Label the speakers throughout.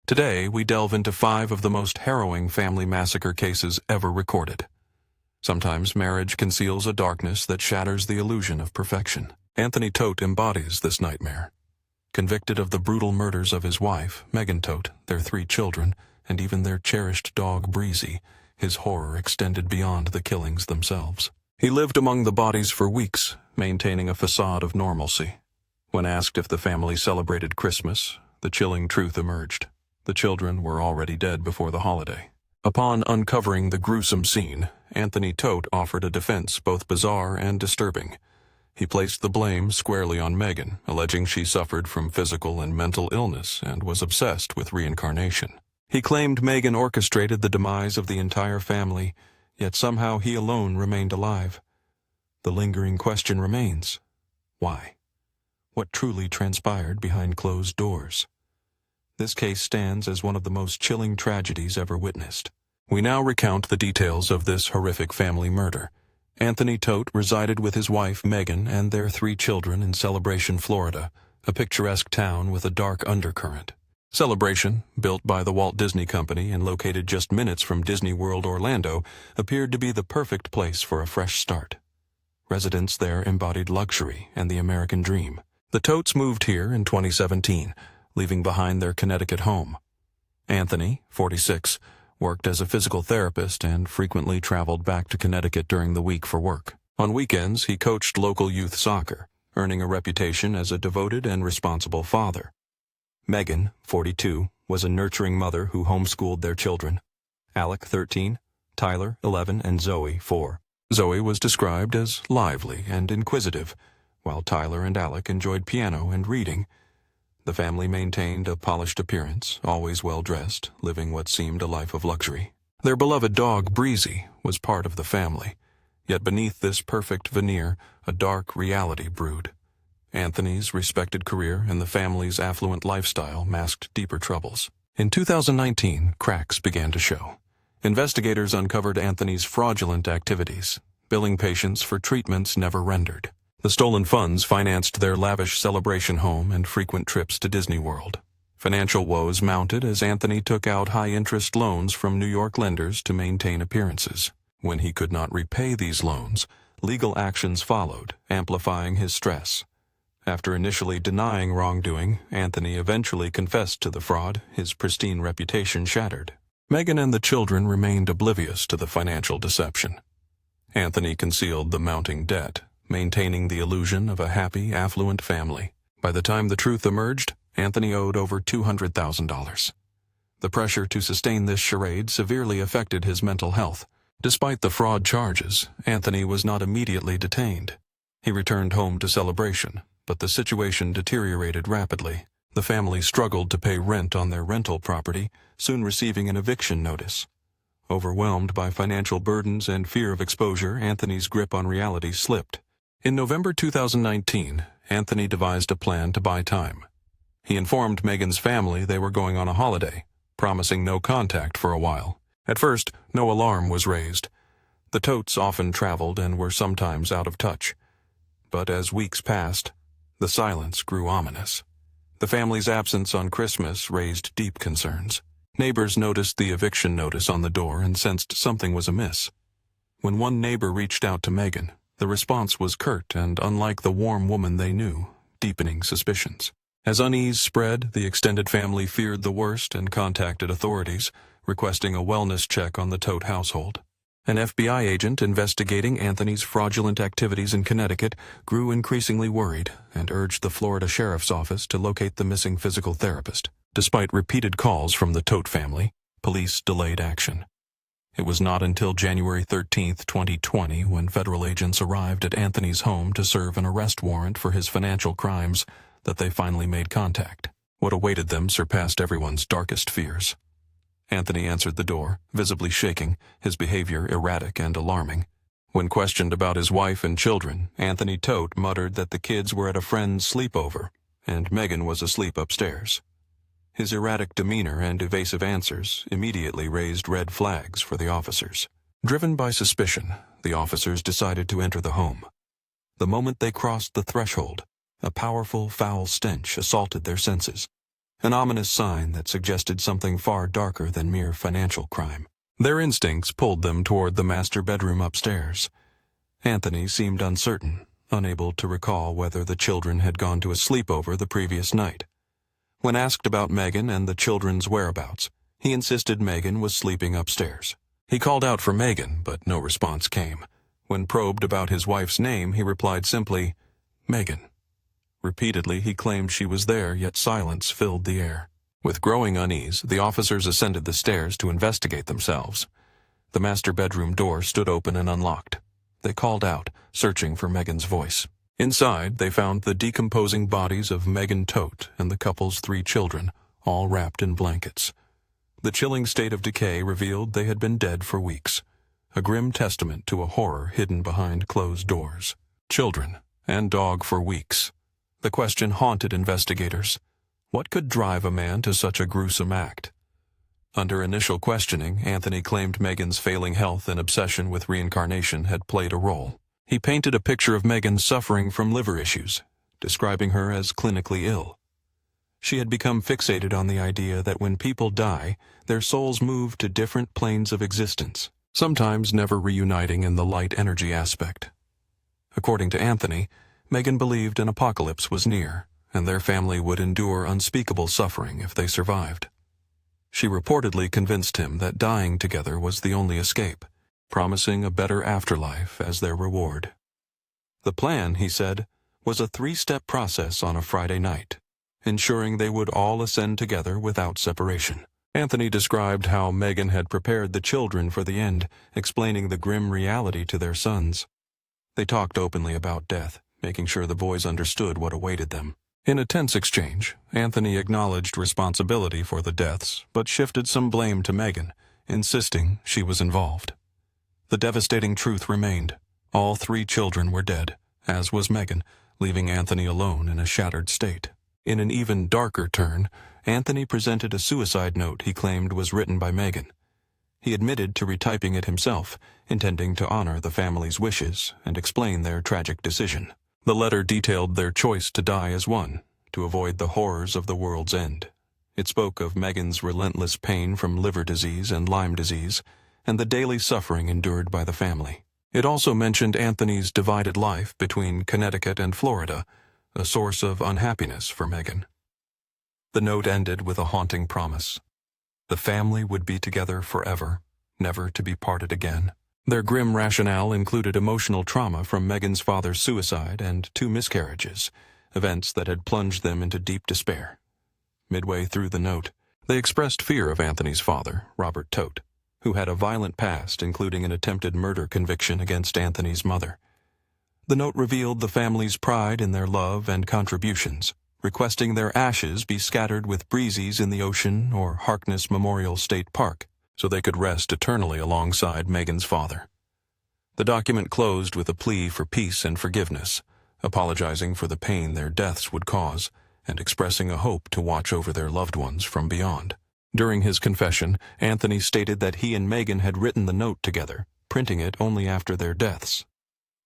Speaker 1: Today, we delve into 5 of the most harrowing family massacre cases ever recorded. Sometimes marriage conceals a darkness that shatters the illusion of perfection. Anthony Toate embodies this nightmare. Convicted of the brutal murders of his wife, Megan Toate, their 3 children, and even their cherished dog Breezy, his horror extended beyond the killings themselves. He lived among the bodies for weeks, maintaining a facade of normalcy. When asked if the family celebrated Christmas, the chilling truth emerged. The children were already dead before the holiday. Upon uncovering the gruesome scene, Anthony Toate offered a defense both bizarre and disturbing. He placed the blame squarely on Megan, alleging she suffered from physical and mental illness and was obsessed with reincarnation. He claimed Megan orchestrated the demise of the entire family, yet somehow he alone remained alive. The lingering question remains: why? What truly transpired behind closed doors? This case stands as one of the most chilling tragedies ever witnessed. We now recount the details of this horrific family murder. Anthony Toate resided with his wife Megan and their 3 children in Celebration, Florida, a picturesque town with a dark undercurrent. Celebration, built by the Walt Disney Company and located just minutes from Disney World Orlando, appeared to be the perfect place for a fresh start. Residents there embodied luxury and the American dream. The Toates moved here in 2017, leaving behind their Connecticut home. Anthony, 46, worked as a physical therapist and frequently traveled back to Connecticut during the week for work. On weekends, he coached local youth soccer, earning a reputation as a devoted and responsible father. Megan, 42, was a nurturing mother who homeschooled their children. Alec, 13, Tyler, 11, and Zoe, 4. Zoe was described as lively and inquisitive, while Tyler and Alec enjoyed piano and reading. The family maintained a polished appearance, always well-dressed, living what seemed a life of luxury. Their beloved dog, Breezy, was part of the family, yet beneath this perfect veneer, a dark reality brewed. Anthony's respected career and the family's affluent lifestyle masked deeper troubles. In 2019, cracks began to show. Investigators uncovered Anthony's fraudulent activities, billing patients for treatments never rendered. The stolen funds financed their lavish Celebration home and frequent trips to Disney World. Financial woes mounted as Anthony took out high-interest loans from New York lenders to maintain appearances. When he could not repay these loans, legal actions followed, amplifying his stress. After initially denying wrongdoing, Anthony eventually confessed to the fraud, his pristine reputation shattered. Megan and the children remained oblivious to the financial deception. Anthony concealed the mounting debt, maintaining the illusion of a happy, affluent family. By the time the truth emerged, Anthony owed over $200,000. The pressure to sustain this charade severely affected his mental health. Despite the fraud charges, Anthony was not immediately detained. He returned home to Celebration, but the situation deteriorated rapidly. The family struggled to pay rent on their rental property, soon receiving an eviction notice. Overwhelmed by financial burdens and fear of exposure, Anthony's grip on reality slipped. In November 2019, Anthony devised a plan to buy time. He informed Megan's family they were going on a holiday, promising no contact for a while. At first, no alarm was raised. The Toates often traveled and were sometimes out of touch. But as weeks passed, the silence grew ominous. The family's absence on Christmas raised deep concerns. Neighbors noticed the eviction notice on the door and sensed something was amiss. When one neighbor reached out to Megan, the response was curt and, unlike the warm woman they knew, deepening suspicions. As unease spread, the extended family feared the worst and contacted authorities, requesting a wellness check on the Toate household. An FBI agent investigating Anthony's fraudulent activities in Connecticut grew increasingly worried and urged the Florida Sheriff's Office to locate the missing physical therapist. Despite repeated calls from the Toate family, police delayed action. It was not until January 13, 2020, when federal agents arrived at Anthony's home to serve an arrest warrant for his financial crimes, that they finally made contact. What awaited them surpassed everyone's darkest fears. Anthony answered the door, visibly shaking, his behavior erratic and alarming. When questioned about his wife and children, Anthony Toate muttered that the kids were at a friend's sleepover, and Megan was asleep upstairs. His erratic demeanor and evasive answers immediately raised red flags for the officers. Driven by suspicion, the officers decided to enter the home. The moment they crossed the threshold, a powerful, foul stench assaulted their senses. an ominous sign that suggested something far darker than mere financial crime. Their instincts pulled them toward the master bedroom upstairs. Anthony seemed uncertain, unable to recall whether the children had gone to a sleepover the previous night. When asked about Megan and the children's whereabouts, he insisted Megan was sleeping upstairs. He called out for Megan, but no response came. When probed about his wife's name, he replied simply, "Megan." Repeatedly, he claimed she was there, yet silence filled the air. With growing unease, the officers ascended the stairs to investigate themselves. The master bedroom door stood open and unlocked. They called out, searching for Megan's voice. Inside, they found the decomposing bodies of Megan Toate and the couple's 3 children, all wrapped in blankets. The chilling state of decay revealed they had been dead for weeks, a grim testament to a horror hidden behind closed doors. Children and dog for weeks. The question haunted investigators. What could drive a man to such a gruesome act? Under initial questioning, Anthony claimed Megan's failing health and obsession with reincarnation had played a role. He painted a picture of Megan suffering from liver issues, describing her as clinically ill. She had become fixated on the idea that when people die, their souls move to different planes of existence, sometimes never reuniting in the light energy aspect. According to Anthony, Megan believed an apocalypse was near, and their family would endure unspeakable suffering if they survived. She reportedly convinced him that dying together was the only escape, promising a better afterlife as their reward. The plan, he said, was a 3-step process on a Friday night, ensuring they would all ascend together without separation. Anthony described how Megan had prepared the children for the end, explaining the grim reality to their sons. They talked openly about death, making sure the boys understood what awaited them. In a tense exchange, Anthony acknowledged responsibility for the deaths, but shifted some blame to Megan, insisting she was involved. The devastating truth remained. All 3 children were dead, as was Megan, leaving Anthony alone in a shattered state. In an even darker turn, Anthony presented a suicide note he claimed was written by Megan. He admitted to retyping it himself, intending to honor the family's wishes and explain their tragic decision. The letter detailed their choice to die as one, to avoid the horrors of the world's end. It spoke of Megan's relentless pain from liver disease and Lyme disease, and the daily suffering endured by the family. It also mentioned Anthony's divided life between Connecticut and Florida, a source of unhappiness for Megan. The note ended with a haunting promise. The family would be together forever, never to be parted again. Their grim rationale included emotional trauma from Megan's father's suicide and 2 miscarriages, events that had plunged them into deep despair. Midway through the note, they expressed fear of Anthony's father, Robert Toate, who had a violent past, including an attempted murder conviction against Anthony's mother. The note revealed the family's pride in their love and contributions, requesting their ashes be scattered with Breezy's in the ocean or Harkness Memorial State Park, so they could rest eternally alongside Megan's father. The document closed with a plea for peace and forgiveness, apologizing for the pain their deaths would cause, and expressing a hope to watch over their loved ones from beyond. During his confession, Anthony stated that he and Megan had written the note together, printing it only after their deaths.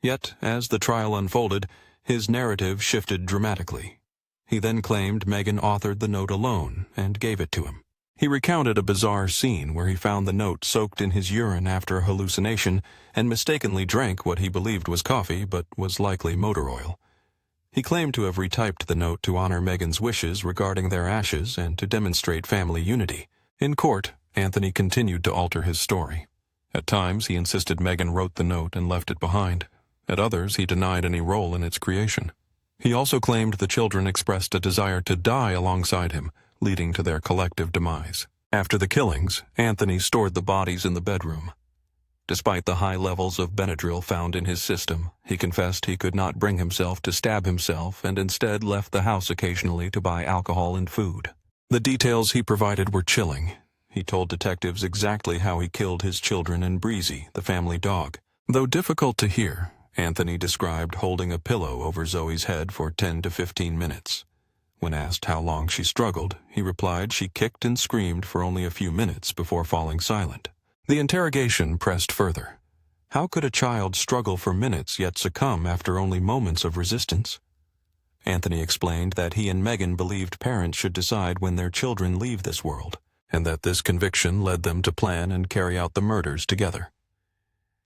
Speaker 1: Yet, as the trial unfolded, his narrative shifted dramatically. He then claimed Megan authored the note alone and gave it to him. He recounted a bizarre scene where he found the note soaked in his urine after a hallucination and mistakenly drank what he believed was coffee but was likely motor oil. He claimed to have retyped the note to honor Megan's wishes regarding their ashes and to demonstrate family unity. In court, Anthony continued to alter his story. At times, he insisted Megan wrote the note and left it behind. At others, he denied any role in its creation. He also claimed the children expressed a desire to die alongside him, leading to their collective demise. After the killings, Anthony stored the bodies in the bedroom. Despite the high levels of Benadryl found in his system, he confessed he could not bring himself to stab himself and instead left the house occasionally to buy alcohol and food. The details he provided were chilling. He told detectives exactly how he killed his children and Breezy, the family dog. Though difficult to hear, Anthony described holding a pillow over Zoe's head for 10 to 15 minutes. When asked how long she struggled, he replied she kicked and screamed for only a few minutes before falling silent. The interrogation pressed further. How could a child struggle for minutes yet succumb after only moments of resistance? Anthony explained that he and Megan believed parents should decide when their children leave this world, and that this conviction led them to plan and carry out the murders together.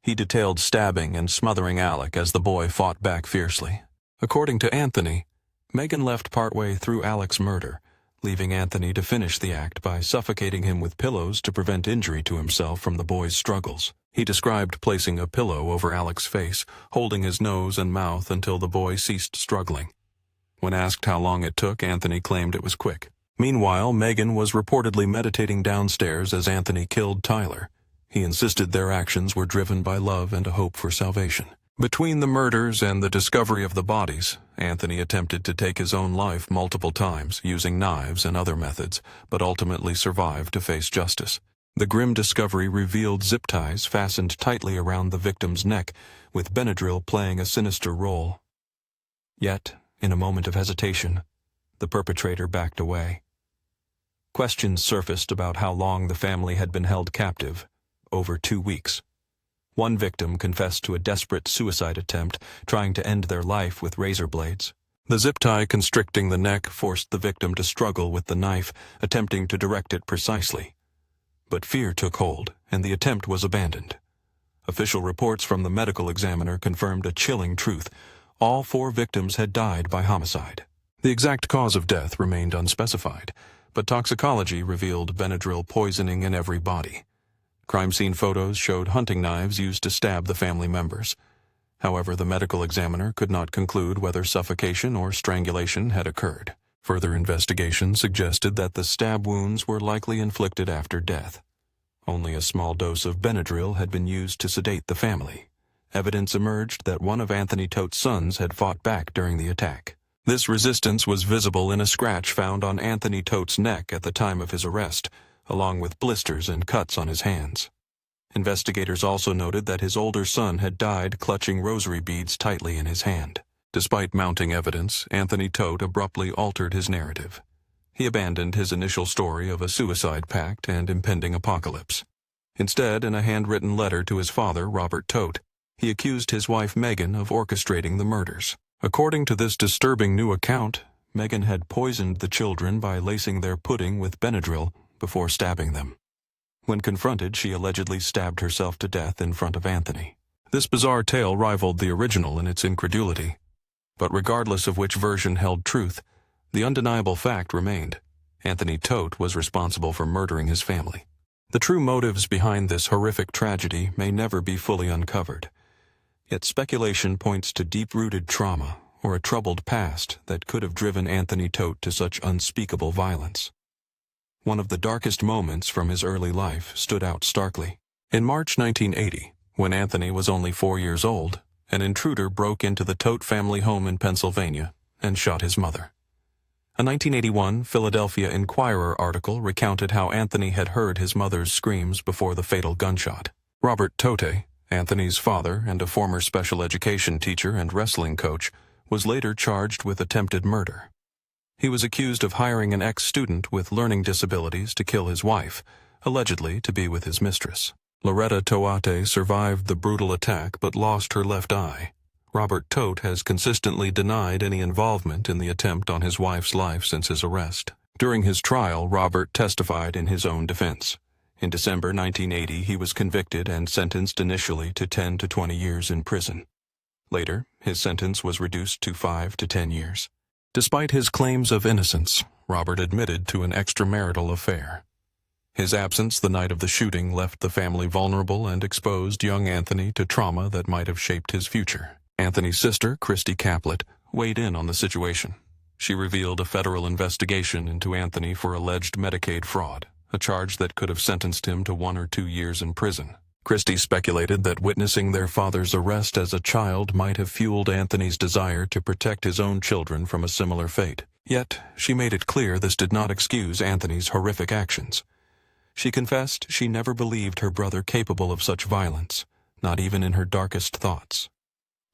Speaker 1: He detailed stabbing and smothering Alec as the boy fought back fiercely. According to Anthony, Megan left partway through Alec's murder, leaving Anthony to finish the act by suffocating him with pillows to prevent injury to himself from the boy's struggles. He described placing a pillow over Alec's face, holding his nose and mouth until the boy ceased struggling. When asked how long it took, Anthony claimed it was quick. Meanwhile, Megan was reportedly meditating downstairs as Anthony killed Tyler. He insisted their actions were driven by love and a hope for salvation. Between the murders and the discovery of the bodies, Anthony attempted to take his own life multiple times using knives and other methods, but ultimately survived to face justice. The grim discovery revealed zip ties fastened tightly around the victim's neck, with Benadryl playing a sinister role. Yet, in a moment of hesitation, the perpetrator backed away. Questions surfaced about how long the family had been held captive, over 2 weeks. One victim confessed to a desperate suicide attempt, trying to end their life with razor blades. The zip tie constricting the neck forced the victim to struggle with the knife, attempting to direct it precisely. But fear took hold, and the attempt was abandoned. Official reports from the medical examiner confirmed a chilling truth. All 4 victims had died by homicide. The exact cause of death remained unspecified, but toxicology revealed Benadryl poisoning in every body. Crime scene photos showed hunting knives used to stab the family members. However, the medical examiner could not conclude whether suffocation or strangulation had occurred. Further investigation suggested that the stab wounds were likely inflicted after death. Only a small dose of Benadryl had been used to sedate the family. Evidence emerged that one of Anthony Toate's sons had fought back during the attack. This resistance was visible in a scratch found on Anthony Toate's neck at the time of his arrest, along with blisters and cuts on his hands. Investigators also noted that his older son had died clutching rosary beads tightly in his hand. Despite mounting evidence, Anthony Toate abruptly altered his narrative. He abandoned his initial story of a suicide pact and impending apocalypse. Instead, in a handwritten letter to his father, Robert Toate, he accused his wife Megan of orchestrating the murders. According to this disturbing new account, Megan had poisoned the children by lacing their pudding with Benadryl before stabbing them. When confronted, she allegedly stabbed herself to death in front of Anthony. This bizarre tale rivaled the original in its incredulity. But regardless of which version held truth, the undeniable fact remained. Anthony Toate was responsible for murdering his family. The true motives behind this horrific tragedy may never be fully uncovered. Yet speculation points to deep-rooted trauma or a troubled past that could have driven Anthony Toate to such unspeakable violence. One of the darkest moments from his early life stood out starkly. In March 1980, when Anthony was only 4 years old, an intruder broke into the Toate family home in Pennsylvania and shot his mother. A 1981 Philadelphia Inquirer article recounted how Anthony had heard his mother's screams before the fatal gunshot. Robert Toate, Anthony's father and a former special education teacher and wrestling coach, was later charged with attempted murder. He was accused of hiring an ex-student with learning disabilities to kill his wife, allegedly to be with his mistress. Loretta Toate survived the brutal attack but lost her left eye. Robert Toate has consistently denied any involvement in the attempt on his wife's life since his arrest. During his trial, Robert testified in his own defense. In December 1980, he was convicted and sentenced initially to 10 to 20 years in prison. Later, his sentence was reduced to 5 to 10 years. Despite his claims of innocence, Robert admitted to an extramarital affair. His absence the night of the shooting left the family vulnerable and exposed young Anthony to trauma that might have shaped his future. Anthony's sister, Christy Caplet, weighed in on the situation. She revealed a federal investigation into Anthony for alleged Medicaid fraud, a charge that could have sentenced him to 1 or 2 years in prison. Christy speculated that witnessing their father's arrest as a child might have fueled Anthony's desire to protect his own children from a similar fate. Yet, she made it clear this did not excuse Anthony's horrific actions. She confessed she never believed her brother capable of such violence, not even in her darkest thoughts.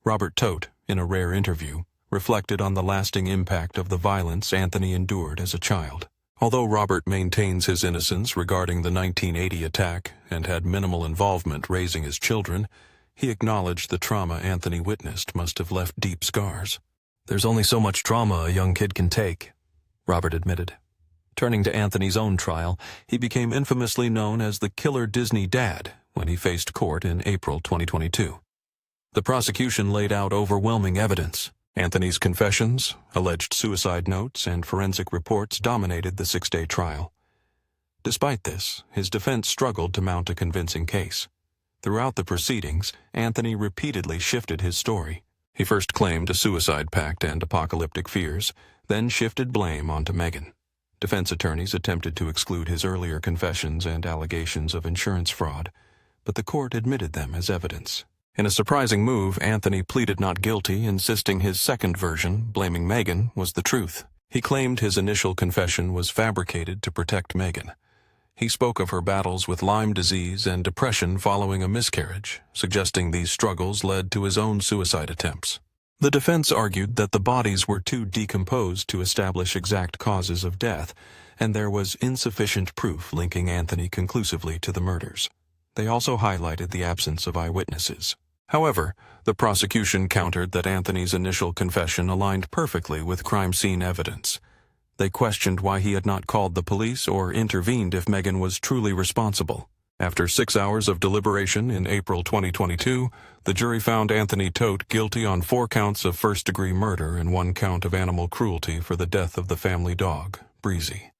Speaker 1: Robert Toate, in a rare interview, reflected on the lasting impact of the violence Anthony endured as a child. Although Robert maintains his innocence regarding the 1980 attack and had minimal involvement raising his children, he acknowledged the trauma Anthony witnessed must have left deep scars. "There's only so much trauma a young kid can take," Robert admitted. Turning to Anthony's own trial, he became infamously known as the Killer Disney Dad when he faced court in April 2022. The prosecution laid out overwhelming evidence. Anthony's confessions, alleged suicide notes, and forensic reports dominated the 6-day trial. Despite this, his defense struggled to mount a convincing case. Throughout the proceedings, Anthony repeatedly shifted his story. He first claimed a suicide pact and apocalyptic fears, then shifted blame onto Megan. Defense attorneys attempted to exclude his earlier confessions and allegations of insurance fraud, but the court admitted them as evidence. In a surprising move, Anthony pleaded not guilty, insisting his second version, blaming Megan, was the truth. He claimed his initial confession was fabricated to protect Megan. He spoke of her battles with Lyme disease and depression following a miscarriage, suggesting these struggles led to his own suicide attempts. The defense argued that the bodies were too decomposed to establish exact causes of death, and there was insufficient proof linking Anthony conclusively to the murders. They also highlighted the absence of eyewitnesses. However, the prosecution countered that Anthony's initial confession aligned perfectly with crime scene evidence. They questioned why he had not called the police or intervened if Megan was truly responsible. After 6 hours of deliberation in April 2022, the jury found Anthony Toate guilty on 4 counts of first-degree murder and 1 count of animal cruelty for the death of the family dog, Breezy.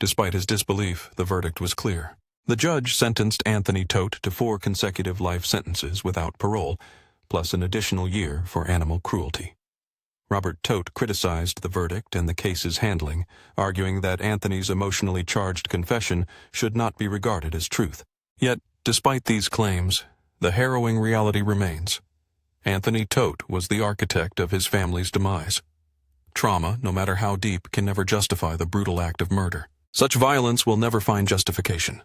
Speaker 1: Despite his disbelief, the verdict was clear. The judge sentenced Anthony Toate to 4 consecutive life sentences without parole, plus an additional year for animal cruelty. Robert Toate criticized the verdict and the case's handling, arguing that Anthony's emotionally charged confession should not be regarded as truth. Yet, despite these claims, the harrowing reality remains. Anthony Toate was the architect of his family's demise. Trauma, no matter how deep, can never justify the brutal act of murder. Such violence will never find justification.